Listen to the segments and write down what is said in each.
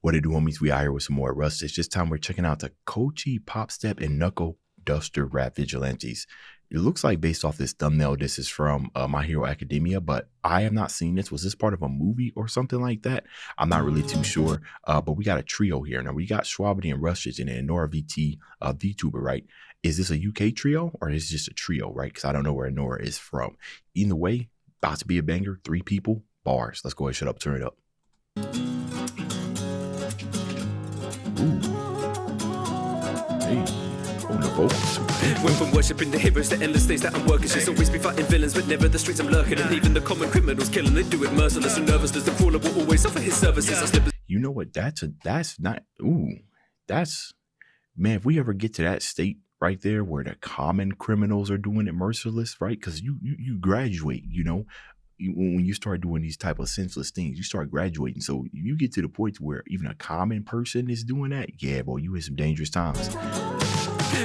What it do, homies? We out here with some more Rustage. This time we're checking out the KOICHI, Pop Step, and Knuckle Duster rap Vigilantes. It looks like based off this thumbnail, this is from My Hero Academia, but I have not seen this. Was this part of a movie or something like that? I'm not really too sure, but we got a trio here. Now, we got Shwabadi and Rustage and Anoravt, VTuber, right? Is this a UK trio or is this just a trio, right? Because I don't know where Anora is from. Either way, about to be a banger. 3 people, bars. Let's go ahead, shut up, turn it up. Ooh. Hey. On the vocals. Went from worshipping the heroes to endless days that I'm working. She's always be fighting villains, but never the streets I'm lurking. And even the common criminals killing, they do it merciless and nervous. As the crawler will always offer his services. I slip. You know what? That's not. Ooh, that's, man. If we ever get to that state right there where the common criminals are doing it merciless, right? Because you graduate, you know. When you start doing these type of senseless things, you start graduating. So you get to the point where even a common person is doing that. Yeah, boy, you in some dangerous times.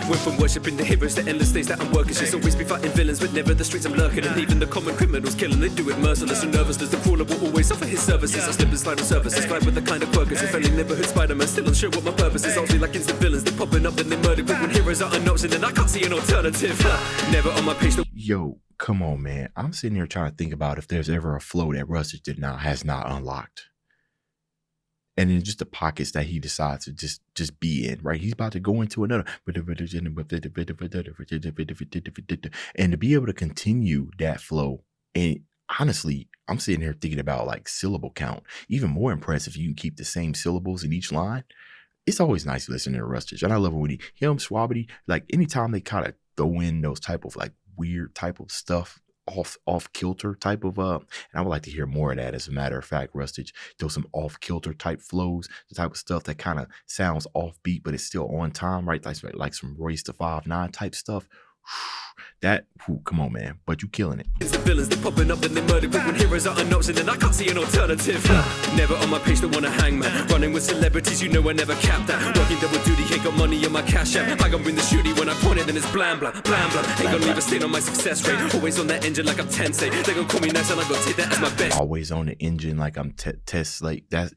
Went from worshipping the heroes to endless days that I'm working. She's always be fighting villains, but never the streets I'm lurking. And even the common criminals killing, they do it merciless and nervous. As the crawler will always offer his services. I slip and slide on services, glide with the kind of workers. If any neighborhood Spider-Man, still unsure what my purpose is. I'll be like instant villains, they're popping up, then they murder. But when heroes are an option, then I can't see an alternative. Never on my page. Yo, come on, man. I'm sitting here trying to think about if there's ever a flow that Rustage has not unlocked. And then just the pockets that he decides to just be in, right? He's about to go into another, and to be able to continue that flow. And honestly, I'm sitting here thinking about like syllable count. Even more impressive, you can keep the same syllables in each line. It's always nice listening to Rustage, and I love it when him, Shwabadi, like anytime they kind of throw in those type of like weird type of stuff, off kilter type of and I would like to hear more of that. As a matter of fact, Rustage, those some off kilter type flows, the type of stuff that kind of sounds offbeat but it's still on time, right? Like some Royce the 5'9" type stuff. That, come on, man. But you killing it. It's the villains, they popping up, then they murder. But when heroes are an option, then I can't see an alternative. Never on my page, don't wanna hang, man. Running with celebrities, you know I never cap that. Working double duty, ain't got money on my cash app. I gon' win the shooty when I point it, then it's blam blah, blam blah. Ain't gonna leave a stain on my success rate. Always on that engine like I'm Tensei. They gon' call me nice and I gon' take that as my best. Always on the engine like I'm Tess. Like that's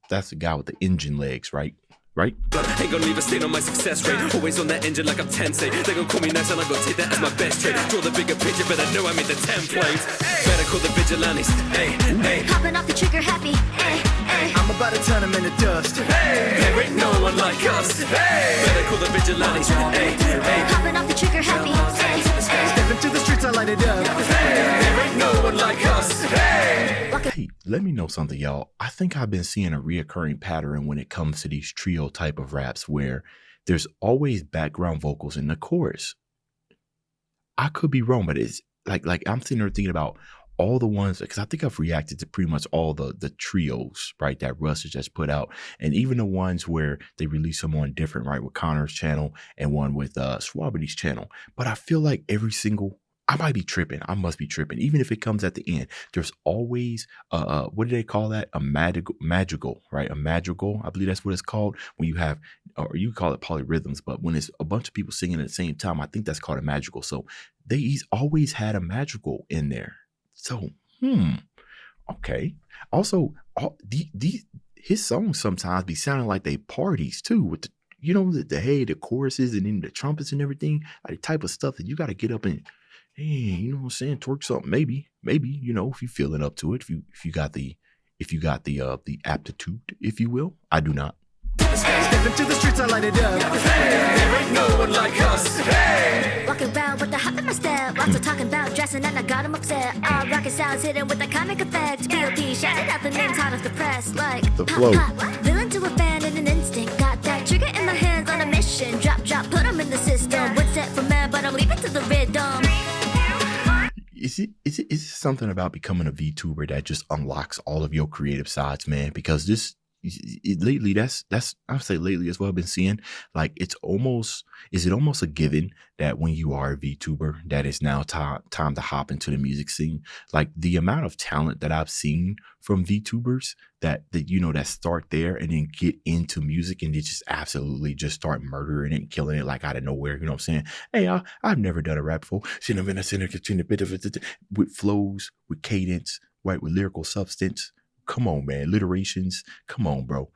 the guy with the engine legs, right? Right? Ain't gonna leave a stain on my success rate. Always on that engine like I'm Tensei. They gon' call me nice and I gon' take that as my best trait. Draw the bigger picture, but I know I'm in the template. Better call the vigilantes. Hey, hey. Popping off the trigger happy. Hey, hey. I'm about to turn them into dust. Hey, there ain't no one like us. Hey, better call the vigilantes. Hey, hey. Popping off the trigger happy. Hey, hey. Step into the streets, I light it up. Hey, there ain't no one like us. Hey. Hey, let me know something, y'all. I think I've been seeing a reoccurring pattern when it comes to these trio type of raps where there's always background vocals in the chorus. I could be wrong, but it's like I'm sitting there thinking about all the ones, because I think I've reacted to pretty much all the trios, right, that Rustage has put out, and even the ones where they release them on different, right, with Connor's channel and one with Shwabadi's channel. But I feel like every single, I might be tripping. I must be tripping. Even if it comes at the end, there's always what do they call that? A magical, right? A madrigal. I believe that's what it's called when you have, or you call it polyrhythms, but when it's a bunch of people singing at the same time, I think that's called a magical. So he's always had a magical in there. So, okay. Also, his songs sometimes be sounding like they parties too, with the, you know, the choruses and then the trumpets and everything, like the type of stuff that you got to get up and, hey, you know what I'm saying, twerk something. Maybe, you know, if you're feeling up to it, if you got the aptitude, if you will. I do not. Step into the streets, I light it up. Hey, there ain't no one like us. Hey. Walking around with the hop in my step. Lots of talking about dressing and I got him upset. All rocket sounds hidden with the comic effect. POP shouted out the names hot off the press. Like The pop, flow. pop, villain to a fan in an instinct. Got that trigger in my hands on a mission. Drop, put them in the system. What's set for man, but I'm leaving to the rhythm. Is it something about becoming a VTuber that just unlocks all of your creative sides, man? Because lately, I would say lately is what I've been seeing. Like is it almost a given that when you are a VTuber, that it's now time to hop into the music scene? Like the amount of talent that I've seen from VTubers that you know that start there and then get into music and they just absolutely just start murdering it and killing it like out of nowhere. You know what I'm saying? Hey, I've never done a rap before. With flows, with cadence, right, with lyrical substance. Come on, man. Alliterations. Come on, bro.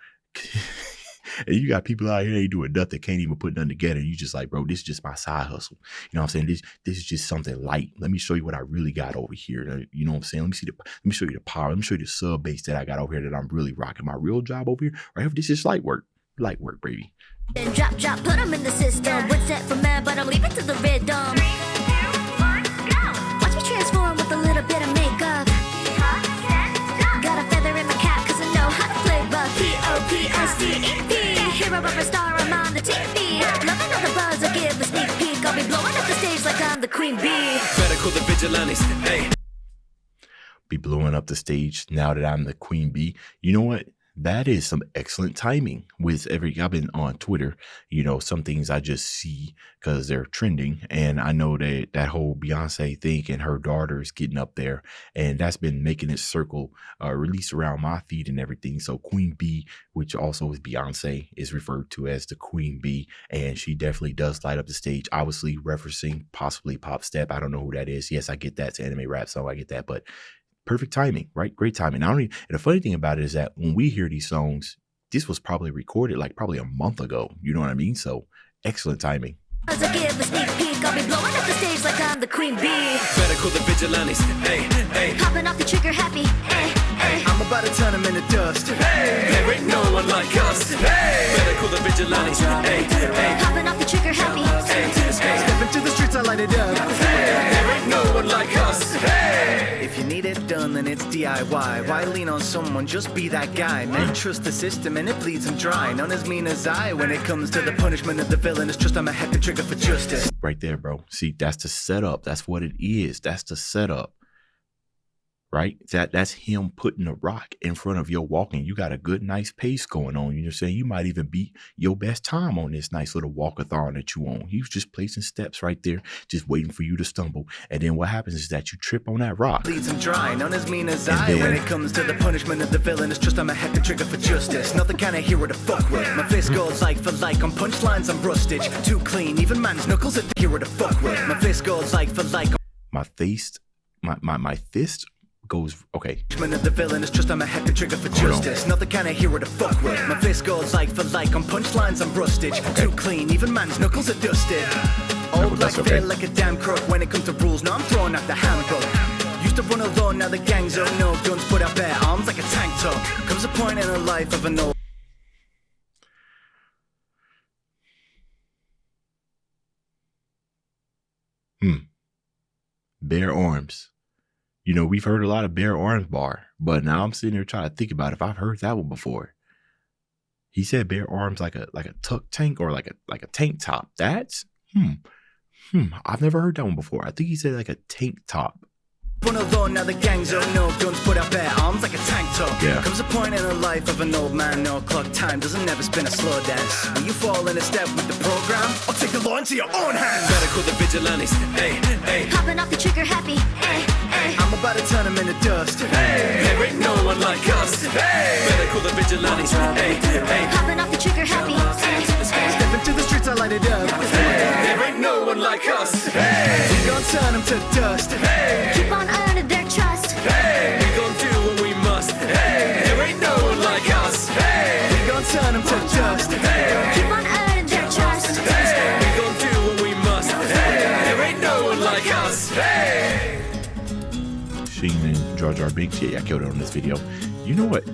And you got people out here, they doing nothing, can't even put nothing together. You just like, bro, this is just my side hustle. You know what I'm saying? This is just something light. Let me show you what I really got over here. You know what I'm saying? Let me show you the power. Let me show you the sub bass that I got over here that I'm really rocking. My real job over here, right here, this is light work. Light work, baby. Then drop, put them in the system. What's set for man, but I'm leaving to the rhythm. Watch me transform with a little bit of makeup. Got a feather in my cap, cause I know how to play rough. P-O-P-S-T-E-P. Hero of a star, I'm on the TV. Loving all the buzz, I'll give a sneak peek. I'll be blowing up the stage like I'm the queen bee. Better call the vigilantes, hey. Be blowing up the stage now that I'm the queen bee. You know what? That is some excellent timing with I've been on Twitter, you know, some things I just see because they're trending. And I know that whole Beyonce thing and her daughter's getting up there, and that's been making it circle, release around my feed and everything. So Queen Bee, which also is Beyonce, is referred to as the Queen Bee. And she definitely does light up the stage, obviously referencing possibly Pop Step. I don't know who that is. Yes, I get that. It's an anime rap song. I get that. But perfect timing, right? Great timing. And the funny thing about it is that when we hear these songs, this was probably recorded like probably a month ago. You know what I mean? So excellent timing. As I give a sneak peek, I'll be blowing up the stage like I'm the queen bee. Better call the vigilantes, hey, hey. Popping off the trigger happy, hey, hey. I'm about to turn them into dust. Hey, there ain't no one like us. Hey, better call the vigilantes, hey, hey. Popping off the trigger happy, Hey, hey. Step into the streets, I light it up. There ain't no one like us. Hey. If you need it done, then it's DIY. Why lean on someone? Just be that guy. Men trust the system and it bleeds them dry. None as mean as I. When it comes to the punishment of the villain, it's just I'm a happy trigger for justice. Right there, bro. See, that's the setup. That's what it is. That's the setup. Right? That's him putting a rock in front of your walking. You got a good, nice pace going on. You know what I'm saying? You might even beat your best time on this nice little walkathon that you on. He was just placing steps right there, just waiting for you to stumble. And then what happens is that you trip on that rock. Bleeds him dry, none as mean as And I. then- When it comes to the punishment of the villain, it's just I'm a happy trigger for justice. Not the kind of hero to fuck with. My fist goes like for like on punchlines, I'm rustage. Too clean, even man's knuckles are the hero to fuck with. My fist goes like for like on My fist goes, okay. punishment of the villain, it's just I'm a happy trigger for Hold on. justice. Not the kind of hero to fuck with. My fist goes like for like on punchlines, I'm rustage. Too clean, even man's knuckles are dusted. Old but black that's okay. feel like a damn crook when it comes to rules. Now I'm throwing out the handbook. Used to run alone, now the gang's up. No guns, but I bear arms like a tank top. Comes a point in the life of an old Bare arms. You know, we've heard a lot of bare arms bar, but now I'm sitting here trying to think about if I've heard that one before. He said bare arms like a tuck tank or like a tank top. That's I've never heard that one before. I think he said like a tank top. run alone, now the gang's up. No guns, but I bear arms like a tank top. Yeah. Comes a point in the life of an old man, no clock time doesn't never spin a slow dance. When you fall in a step with the program, I'll take the law into your own hands. Better call the vigilantes, hey, hey. Popping off the trigger happy, hey, hey. I'm about to turn them into dust. Hey, there ain't no one like us. Hey, better call the vigilantes, hey, hey. Popping off the trigger happy, hey, hey. Step into the streets, I light it up. There ain't no one like us. Hey, We gon' turn them to dust. Keep on earning their trust. hey, we gon' do what we must. Hey, there ain't no one like us. Hey, We gon' turn them to dust. Keep on earning their trust. hey, we gon' do what we must. Hey, there ain't no one like us. Hey. Sheen and Jar Jar Binks. Yeah, I killed it on this video. You know what?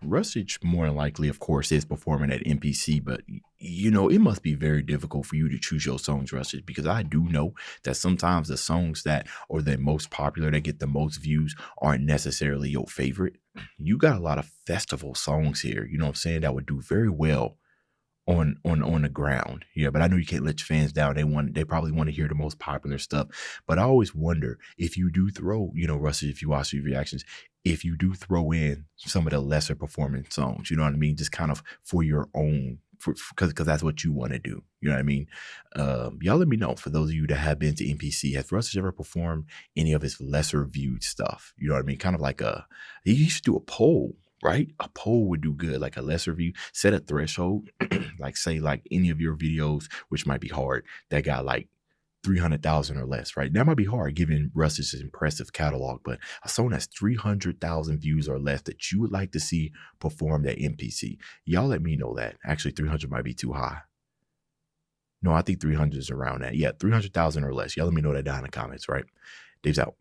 Rustage more than likely, of course, is performing at NPC, but you know, it must be very difficult for you to choose your songs, Rustage, because I do know that sometimes the songs that are the most popular, that get the most views, aren't necessarily your favorite. You got a lot of festival songs here, you know what I'm saying, that would do very well on the ground. Yeah, but I know you can't let your fans down. They probably want to hear the most popular stuff. But I always wonder if you do throw, you know, Rusty, if you watch these reactions, if you do throw in some of the lesser performing songs, you know what I mean? Just kind of for your own, because that's what you want to do. You know what I mean? Y'all let me know, for those of you that have been to NPC, has Rustage ever performed any of his lesser viewed stuff? You know what I mean? Kind of like he used to do a poll. Right? A poll would do good, like a lesser view, set a threshold, like say like any of your videos, which might be hard, that got like 300,000 or less, right? That might be hard given Rustage's impressive catalog, but a song that's 300,000 views or less that you would like to see performed at MPC. Y'all let me know that. Actually, 300 might be too high. No, I think 300 is around that. Yeah, 300,000 or less. Y'all let me know that down in the comments, right? Dave's out.